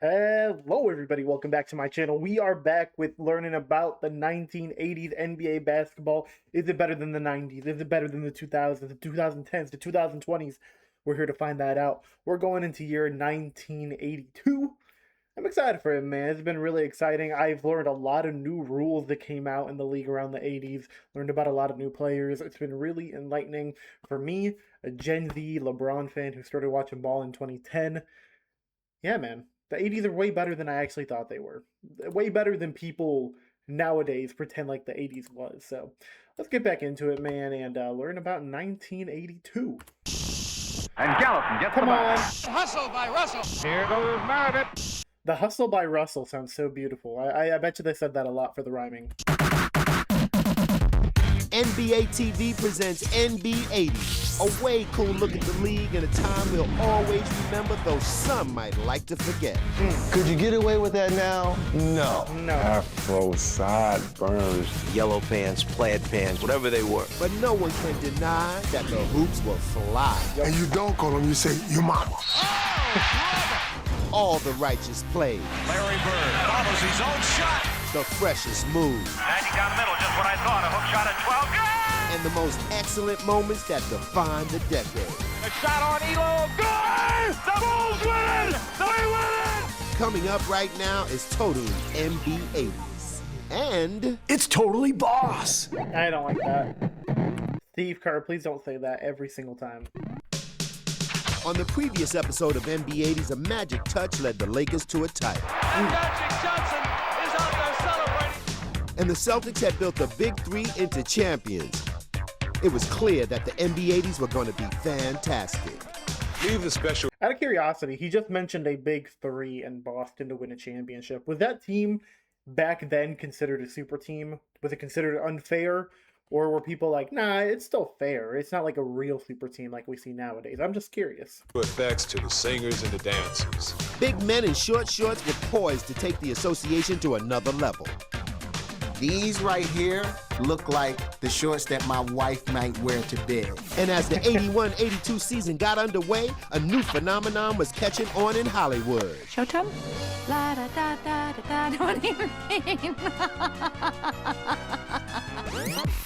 Hello everybody, welcome back to my channel. We are back with learning about the 1980s NBA basketball. Is it better than the 90s? Is it better than the 2000s, the 2010s, the 2020s? We're here to find that out. We're going into year 1982. I'm excited for it, man. It's been really exciting. I've learned a lot of new rules that came out in the league around the 80s. Learned about a lot of new players. It's been really enlightening for me, a Gen Z LeBron fan who started watching ball in 2010. Yeah, man. The 80s are way better than I actually thought they were. Way better than people nowadays pretend like the 80s was. So let's get back into it, man, and learn about 1982. And Gallatin gets Come on. Hustle by Russell. Here goes Marvin. The hustle by Russell sounds so beautiful. I bet you they said that a lot for the rhyming. NBA TV presents NB80's, a way cool look at the league in a time we'll always remember, though some might like to forget. Could you get away with that now? No. Afro, sideburns, yellow pants, plaid pants, whatever they were. But no one can deny that the hoops will fly. And you don't call them, you say, your mama. All the righteous plays. Larry Bird follows his own shot. The freshest moves. Magic down the middle, just what I thought. A hook shot at 12. Good! And the most excellent moments that define the decade. A shot on Elo. Good! The Bulls win! They win! Coming up right now is totally NB80's. And It's totally boss. I don't like that. Steve Kerr, please don't say that every single time. on the previous episode of NB80's, a magic touch led the Lakers to a title. And Magic Johnson is out there celebrating. And the Celtics had built the Big Three into champions. It was clear that the NB80's were going to be fantastic. leave the special. Out of curiosity, he just mentioned a Big Three and Boston to win a championship. Was that team back then considered a super team? Was it considered unfair? Or were people like, nah, it's still fair. It's not like a real super team like we see nowadays. I'm just curious. Effects to the singers and the dancers. Big men in short shorts were poised to take the association to another level. These right here look like the shorts that my wife might wear to bed. And as the 81-82 season got underway, a new phenomenon was catching on in Hollywood. Showtime? La da da da da da. What do you mean?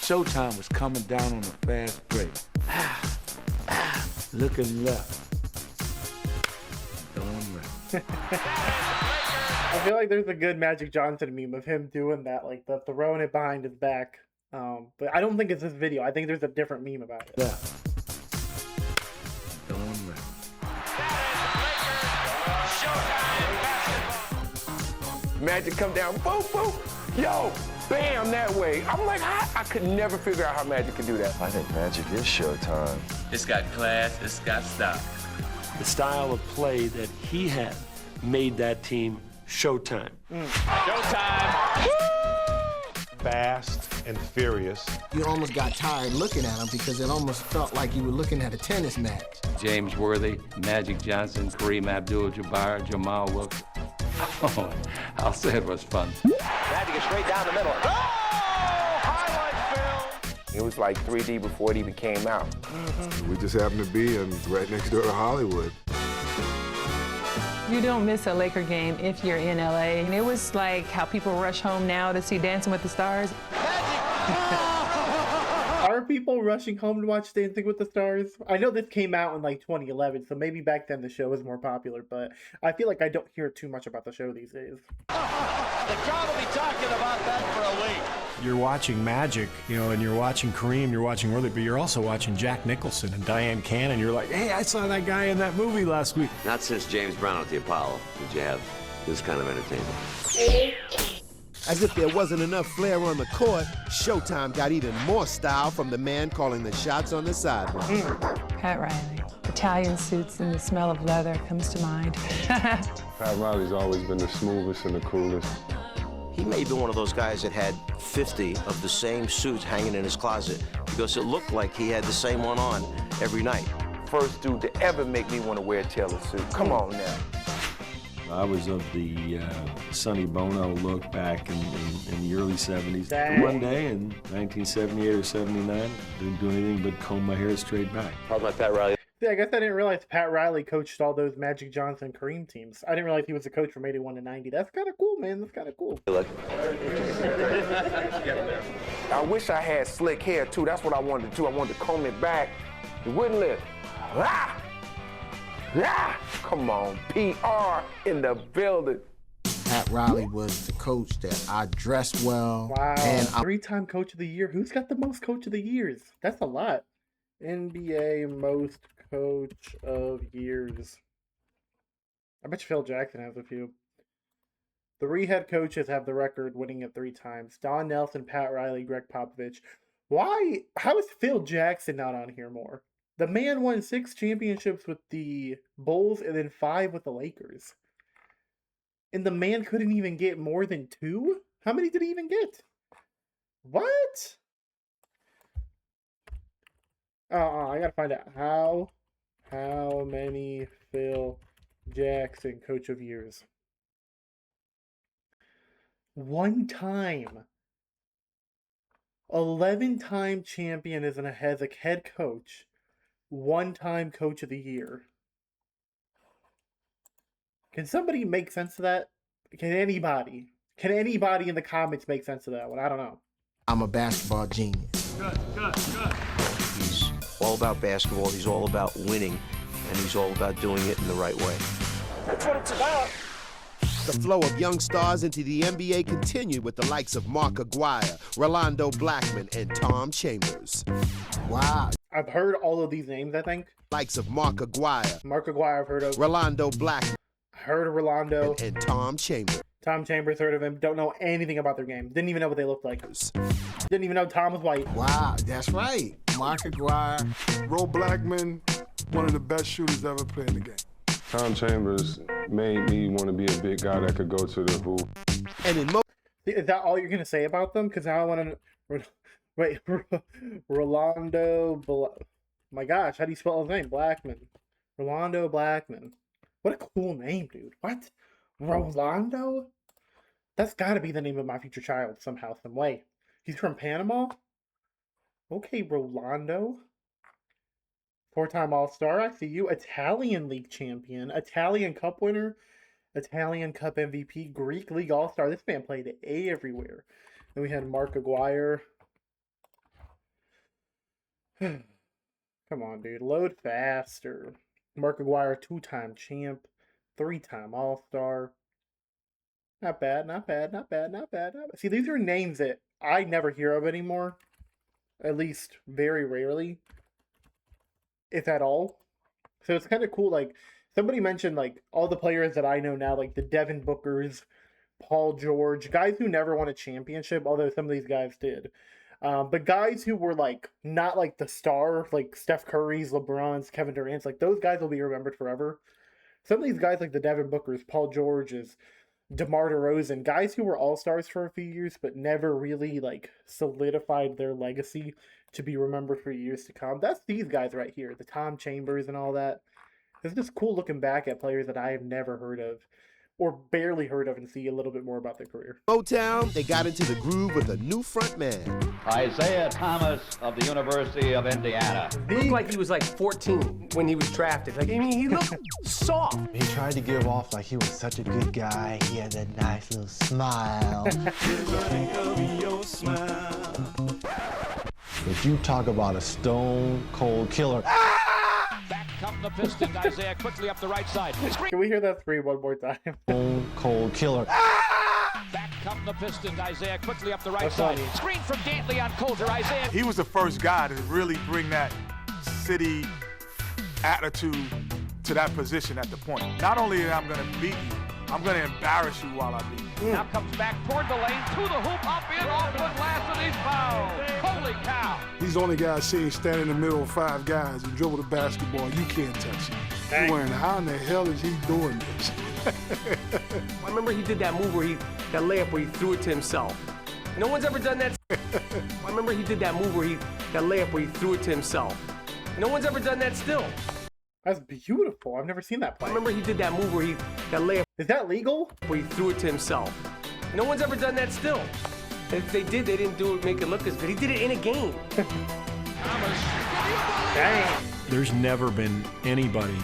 Showtime was coming down on a fast break. Looking left. Going right. I feel like there's a good Magic Johnson meme of him doing that, like the throwing it behind his back. But I don't think it's this video. I think there's a different meme about it. Left. Going right. Magic come down, boom, boom, yo, bam, that way. I'm like, I could never figure out how Magic could do that. I think Magic is Showtime. It's got class, it's got style. The style of play that he had made that team Showtime. Showtime! Fast and furious. You almost got tired looking at them because it almost felt like you were looking at a tennis match. James Worthy, Magic Johnson, Kareem Abdul-Jabbar, Jamal Wilkes. Oh, I'll say it was fun. Magic is straight down the middle. Oh! Highlight film! It was like 3D before it even came out. We just happen to be right next door to Hollywood. You don't miss a Laker game if you're in LA. And it was like how people rush home now to see Dancing with the Stars. Are people rushing home to watch Dancing with the Stars? I know this came out in like 2011, so maybe back then the show was more popular, but I feel like I don't hear too much about the show these days. The crowd will be talking about that for a week. You're watching Magic, and you're watching Kareem, you're watching Worthy, but you're also watching Jack Nicholson and Diane Cannon. You're like, hey, I saw that guy in that movie last week. Not since James Brown at the Apollo did you have this kind of entertainment. As if there wasn't enough flair on the court, Showtime got even more style from the man calling the shots on the sideline. Pat Riley. Italian suits and the smell of leather comes to mind. Pat Riley's always been the smoothest and the coolest. He may have been one of those guys that had 50 of the same suits hanging in his closet because it looked like he had the same one on every night. First dude to ever make me want to wear a tailor suit. Come on now. I was of the Sonny Bono look back in the early 70s. Dang. One day in 1978 or 79, didn't do anything but comb my hair straight back. How about that, Riley? Yeah, I guess I didn't realize Pat Riley coached all those Magic Johnson Kareem teams. I didn't realize he was the coach from 81 to 90. That's kind of cool, man. That's kind of cool. I wish I had slick hair too. That's what I wanted to do. I wanted to comb it back. It wouldn't lift. Ah! Ah! Come on, PR in the building. Pat Riley was the coach that I dressed well. Wow. And three-time coach of the year. Who's got the most coach of the years? That's a lot. NBA most coach of years. I bet you Phil Jackson has a few. 3 head coaches have the record, winning it 3 times. Don Nelson, Pat Riley, Greg Popovich. Why? How is Phil Jackson not on here more? The man won 6 championships with the Bulls and then 5 with the Lakers. And the man couldn't even get more than 2? How many did he even get? What? I gotta find out. How many Phil Jackson coach of years? 1 time. 11-time champion as a head coach. 1-time coach of the year. Can somebody make sense of that? Can anybody? Can anybody in the comments make sense of that one? I don't know. I'm a basketball genius. Good. He's all about basketball. He's all about winning, and he's all about doing it in the right way. That's what it's about. The flow of young stars into the NBA continued with the likes of Mark Aguirre, Rolando Blackman, and Tom Chambers. Wow. I've heard all of these names, I think. Likes of Mark Aguirre. Mark Aguirre, I've heard of. Rolando Blackman. Heard of Rolando. And Tom Chambers. Tom Chambers, heard of him. Don't know anything about their game. Didn't even know what they looked like. Didn't even know Tom was white. Wow, that's right. Mark Aguirre. Ro Blackman, one of the best shooters ever played in the game. Tom Chambers made me want to be a big guy that could go to the hoop. And in is that all you're going to say about them? Because now I want to... Wait, Rolando... My gosh, how do you spell his name? Blackman. Rolando Blackman. What a cool name, dude. What? Rolando? That's got to be the name of my future child somehow, some way. He's from Panama? Okay, Rolando. 4-time All-Star, I see you. Italian League champion. Italian Cup winner. Italian Cup MVP. Greek League All-Star. This man played everywhere. Then we had Mark Aguirre. Come on, dude. Load faster. Mark Aguirre, 2-time champ. 3-time All-Star. Not bad, not bad, not bad, not bad, not bad. See, these are names that I never hear of anymore. At least very rarely. If at all. So it's kind of cool. Like, somebody mentioned, like, all the players that I know now, like the Devin Bookers, Paul George, guys who never won a championship, although some of these guys did. But guys who were, like, not, like, the star, like Steph Curry's, LeBron's, Kevin Durant's, like, those guys will be remembered forever. Some of these guys, like the Devin Bookers, Paul George's, DeMar DeRozan, guys who were all-stars for a few years, but never really, like, solidified their legacy to be remembered for years to come. That's these guys right here, the Tom Chambers and all that. It's just cool looking back at players that I have never heard of, or barely heard of, and see a little bit more about their career. Motown, they got into the groove with a new front man. Isaiah Thomas of the University of Indiana. He looked like he was like 14 when he was drafted. Like, I mean, he looked soft. He tried to give off like he was such a good guy. He had that nice little smile. But you talk about a stone cold killer. Back come the Pistons. Isaiah quickly up the right side. Can we hear that scream one more time? Stone cold killer. Back come the Pistons. Isaiah quickly up the right side. Screen from Dantley on Coulter. Isaiah. He was the first guy to really bring that city attitude to that position at the point. Not only am I going to beat you, I'm going to embarrass you while I beat you. Now comes back toward the lane, to the hoop, up in, off the glass, and he's fouled. Holy cow. These only guys seen standing in the middle of 5 guys and dribble the basketball. You can't touch him. You're wondering, how in the hell is he doing this? I remember he did that move where that layup where he threw it to himself. No one's ever done that. I remember he did that move where that layup where he threw it to himself. No one's ever done that still. That's beautiful. I've never seen that play. I remember he did that move where that layup. Is that legal? Where he threw it to himself. No one's ever done that still. If they didn't do it, make it look as good. He did it in a game. Dang. there's never been anybody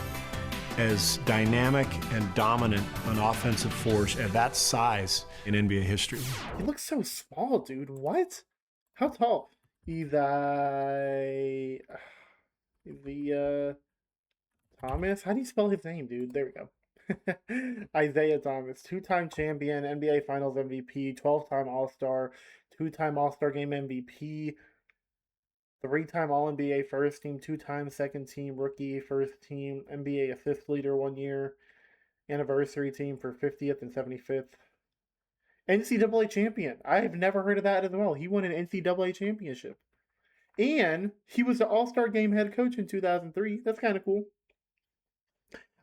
as dynamic and dominant an offensive force at that size in NBA history. He looks so small, dude. What? How tall? He's Thomas? How do you spell his name, dude? There we go. Isaiah Thomas, two-time champion, NBA Finals MVP, 12-time All-Star, two-time All-Star Game MVP, three-time All-NBA first team, two-time second team, rookie first team, NBA assist leader 1 year, anniversary team for 50th and 75th. NCAA champion. I have never heard of that as well. He won an NCAA championship. And he was the All-Star Game head coach in 2003. That's kind of cool.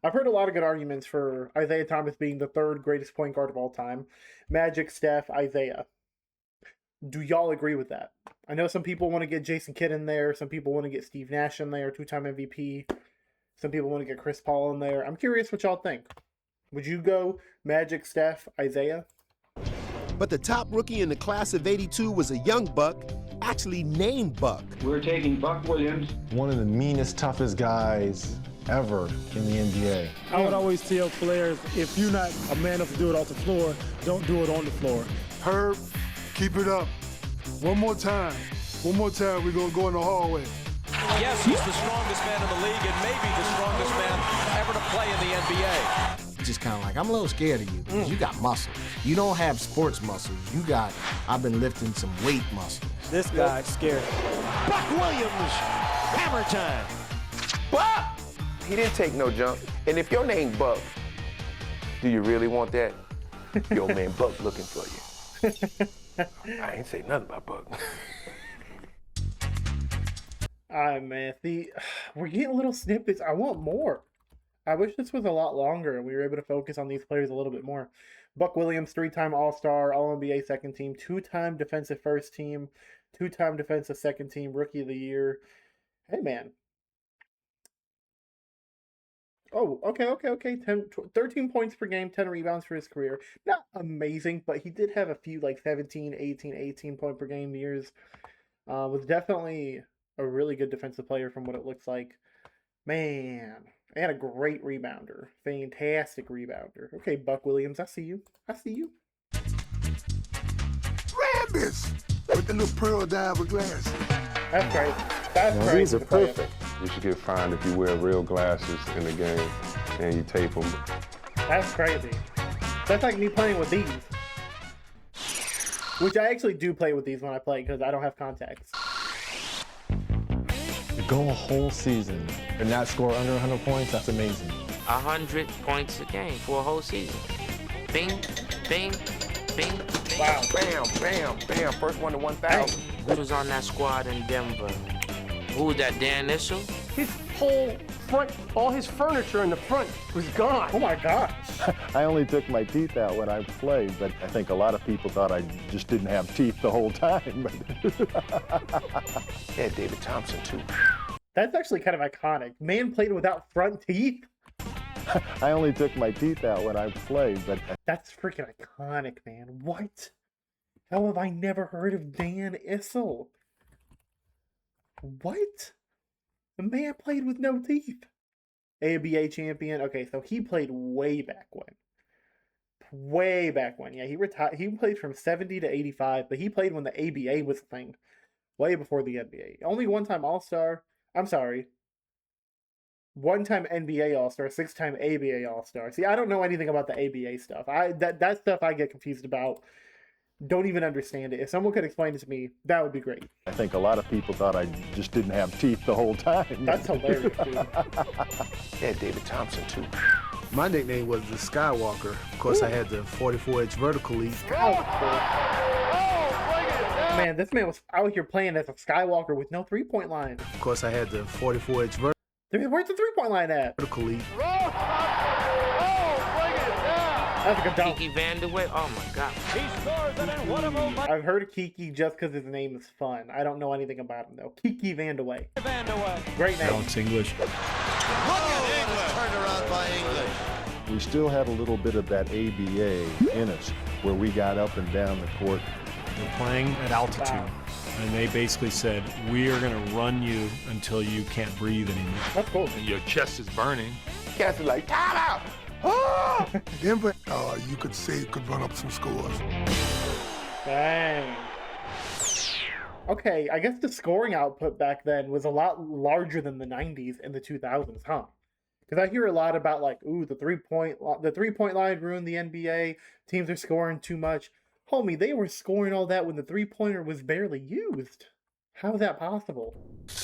I've heard a lot of good arguments for Isaiah Thomas being the third greatest point guard of all time. Magic, Steph, Isaiah. Do y'all agree with that? I know some people want to get Jason Kidd in there. Some people want to get Steve Nash in there, two-time MVP. Some people want to get Chris Paul in there. I'm curious what y'all think. Would you go Magic, Steph, Isaiah? But the top rookie in the class of '82 was a young buck, actually named Buck. We're taking Buck Williams. One of the meanest, toughest guys ever in the NBA. I would always tell players, if you're not a man enough to do it off the floor, don't do it on the floor. Herb, keep it up. One more time. One more time, we're going to go in the hallway. Yes, he's the strongest man in the league and maybe the strongest man ever to play in the NBA. Just kind of like, I'm a little scared of you because you got muscle. You don't have sports muscles. I've been lifting some weight muscles. This guy's scared. Buck Williams, hammer time. Buck! He didn't take no jump. And if your name Buck, do you really want that? Your man Buck looking for you. I ain't say nothing about Buck. Alright, man. We're getting little snippets. I want more. I wish this was a lot longer and we were able to focus on these players a little bit more. Buck Williams, three-time All-Star, All-NBA second team, two-time defensive first team, two-time defensive second team, rookie of the year. Hey, man. Oh, okay. 13 points per game, 10 rebounds for his career. Not amazing, but he did have a few like 17, 18 point per game years. Was definitely a really good defensive player from what it looks like. Man, and a great rebounder. Fantastic rebounder. Okay, Buck Williams, I see you. Rambus! With the little pearl diver glasses. That's great. That's great. These are perfect. You should get fined if you wear real glasses in the game and you tape them. That's crazy. That's like me playing with these. Which I actually do play with these when I play because I don't have contacts. To go a whole season and not score under 100 points, that's amazing. 100 points a game for a whole season. Bing, bing, bing, bing. Wow. Bam, bam, bam. First one to 1,000. Who was on that squad in Denver? Who was that, Dan Issel? His whole front, all his furniture in the front was gone. Oh my gosh. I only took my teeth out when I played, but I think a lot of people thought I just didn't have teeth the whole time. Yeah, David Thompson too. That's actually kind of iconic. Man played without front teeth. I only took my teeth out when I played, but that's freaking iconic, man. What? How have I never heard of Dan Issel? What? The man played with no teeth. ABA champion. Okay, so he played way back when. Way back when. Yeah, he retired. He played from 70 to 85, but he played when the ABA was a thing. Way before the NBA. Only one-time All-Star. I'm sorry. One-time NBA All-Star, six-time ABA All-Star. See, I don't know anything about the ABA stuff. That stuff I get confused about. Don't even understand it. If someone could explain it to me, that would be great. I think a lot of people thought I just didn't have teeth the whole time. That's hilarious, dude. Yeah, David Thompson too. My nickname was the Skywalker. Of course, I had the 44-inch vertical leap. Man, this man was out here playing as a Skywalker with no three-point line. Of course, I had the 44-inch vertical. Where's the three-point line at? Vertical leap. That's a good dunk. Kiki Vanderway. Oh my God. He scores it in one of them. I've heard of Kiki just because his name is fun. I don't know anything about him though. Kiki Vanderway. Great name. No, it's English. Look at English. Turned around by English. We still had a little bit of that ABA in us, where we got up and down the court. They're playing at altitude. Wow. and they basically said, we are going to run you until you can't breathe anymore. That's cool. And your chest is burning. Cats are like, time out. Oh! Denver, you could say, could run up some scores. Dang. Okay, I guess the scoring output back then was a lot larger than the 90s and the 2000s, huh? Because I hear a lot about like, ooh, the three-point line ruined the NBA. Teams are scoring too much. Homie, they were scoring all that when the three-pointer was barely used. How is that possible?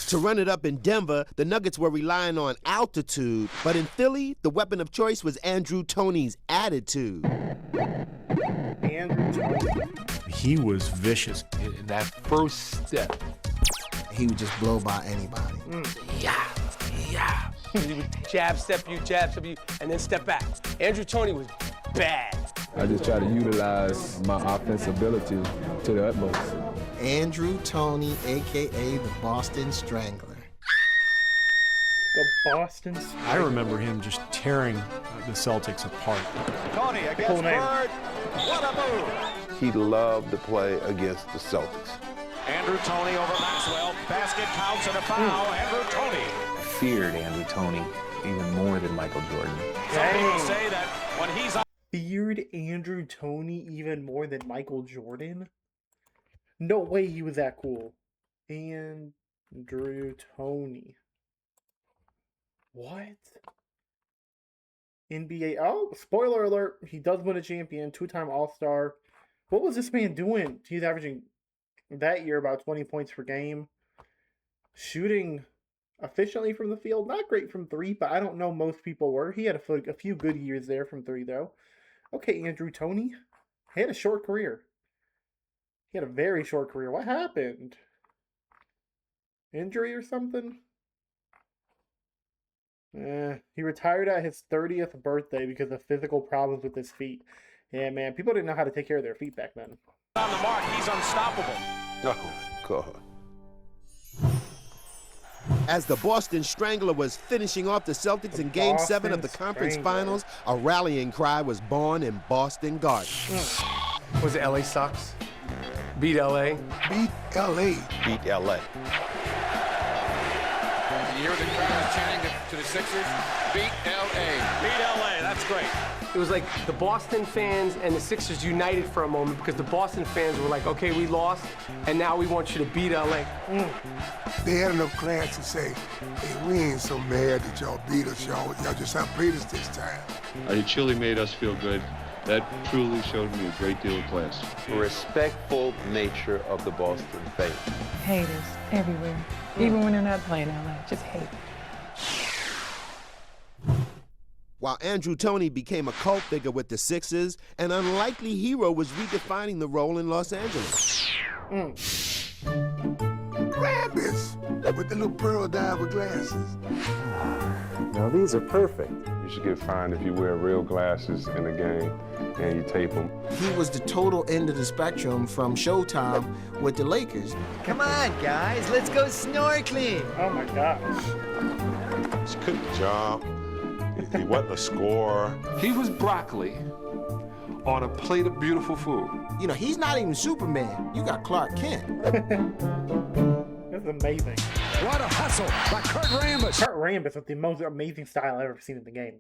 To run it up in Denver, the Nuggets were relying on altitude, but in Philly, the weapon of choice was Andrew Toney's attitude. Andrew Toney. He was vicious. In that first step, He would just blow by anybody. Yeah. He would jab step you, and then step back. Andrew Toney was bad. I just try to utilize my offensive ability to the utmost. Andrew Toney, a.k.a. the Boston Strangler. The Boston. I remember him just tearing the Celtics apart. Tony against Cool name. Bird. What a move. He loved to play against the Celtics. Andrew Toney over Maxwell. Basket counts and a foul. Andrew Toney. Feared Andrew Toney even more than Michael Jordan. Some people say that when he's on. Feared Andrew Toney even more than Michael Jordan? No way he was that cool. Andrew Toney. What? NBA. Oh, spoiler alert. He does win a champion, two-time All-Star. What was this man doing? He's averaging that year about 20 points per game. Shooting efficiently from the field. Not great from three, but I don't know most people were. He had a few good years there from three, though. Okay, Andrew Toney. He had a short career. He had a very short career. What happened? Injury or something? He retired at his 30th birthday because of physical problems with his feet. Yeah, man, people didn't know how to take care of their feet back then. On the mark, he's unstoppable. Oh, God. As the Boston Strangler was finishing off the Celtics in Game 7 of the conference finals, a rallying cry was born in Boston Garden. Was it LA sucks? Beat LA? Beat LA. Beat LA. You hear the crowd chanting to the Sixers? Beat LA. Beat LA, that's great. It was like the Boston fans and the Sixers united for a moment because the Boston fans were like, okay, we lost, and now we want you to beat LA. They had enough class to say, hey, we ain't so mad that y'all beat us, y'all just outplayed us this time. It truly made us feel good. That truly showed me a great deal of class. Respectful nature of the Boston fans. Haters everywhere. Even when they're not playing LA, just hate. While Andrew Toney became a cult figure with the Sixers, an unlikely hero was redefining the role in Los Angeles. Rabbits with the little pearl diver glasses. Now these are perfect. You should get fined if you wear real glasses in the game and you tape them. He was the total end of the spectrum from Showtime with the Lakers. Come on, guys, let's go snorkeling. Oh my gosh. He's good job. He wasn't a scorer. He was broccoli on a plate of beautiful food. You know, he's not even Superman. You got Clark Kent. That's amazing. What a hustle by Kurt Rambis. Kurt Rambis with the most amazing style I've ever seen in the game.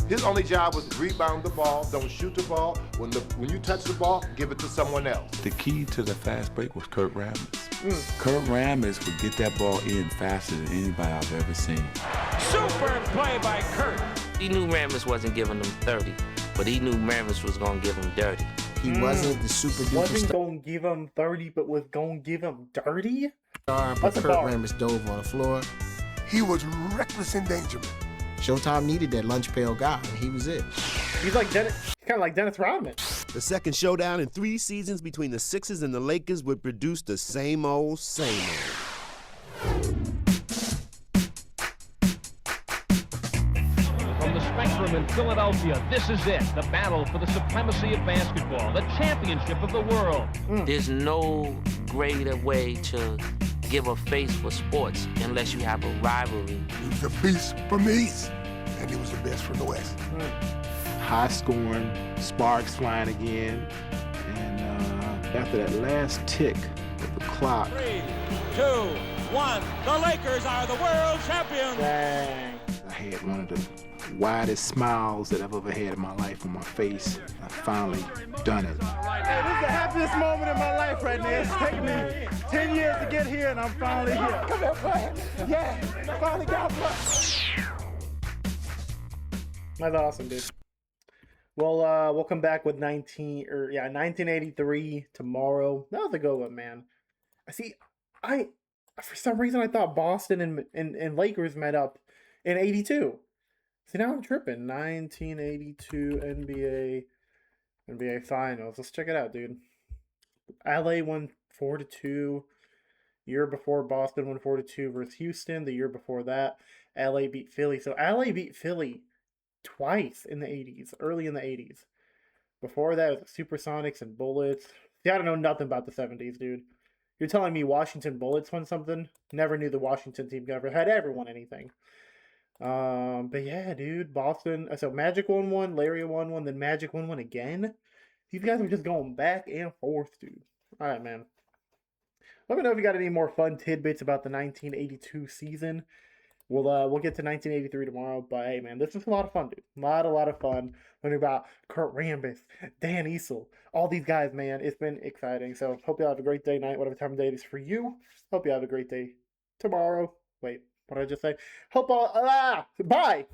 His only job was to rebound the ball, don't shoot the ball. When you touch the ball, give it to someone else. The key to the fast break was Kurt Rambis. Kurt Rambis would get that ball in faster than anybody I've ever seen. Super play by Kurt. He knew Rambis wasn't giving him 30, but he knew Rambis was going to give him dirty. He wasn't the super duper Wasn't star. going to give him 30, but was going to give him dirty? But That's a Kurt bar. Rambis dove on the floor. He was reckless endangerment. Showtime needed that lunch pail guy, and he was it. He's like Dennis, kind of like Dennis Rodman. The second showdown in 3 seasons between the Sixers and the Lakers would produce the same old, same old. From the Spectrum in Philadelphia, this is it. The battle for the supremacy of basketball, the championship of the world. There's no greater way to give a face for sports unless you have a rivalry. He was a beast from the East, and he was the best from the West. High scoring, sparks flying again. And after that last tick, clock. 3, 2, 1. The Lakers are the world champions. Dang. I had one of the widest smiles that I've ever had in my life on my face. I finally done it. Hey, this is the happiest moment in my life right now. It's taken me 10 years to get here, and I'm finally here. Come here, boy. Yeah, I finally got one. That's awesome, dude. Well, we'll come back with 1983 tomorrow. That was a good one, man. I for some reason I thought Boston and Lakers met up in 82. See, now I'm tripping. 1982 NBA Finals. Let's check it out, dude. LA won 4-2. Year before, Boston won 4-2 versus Houston. The year before that, LA beat Philly. So LA beat Philly twice in the 80s, early in the 80s. Before that, it was Supersonics and Bullets. See, I don't know nothing about the 70s, dude. You're telling me Washington Bullets won something? Never knew the Washington team ever had ever won anything. But yeah, dude, Boston. So Magic won one, Larry won one, then Magic won one again. These guys are just going back and forth, dude. All right, man. Let me know if you got any more fun tidbits about the 1982 season. We'll get to 1983 tomorrow, but hey, man, this was a lot of fun, dude. A lot of fun learning about Kurt Rambis, Dan Easel, all these guys, man. It's been exciting. So hope you have a great day, night, whatever time of day it is for you. Hope you have a great day tomorrow. Wait, what did I just say? Hope all. Bye.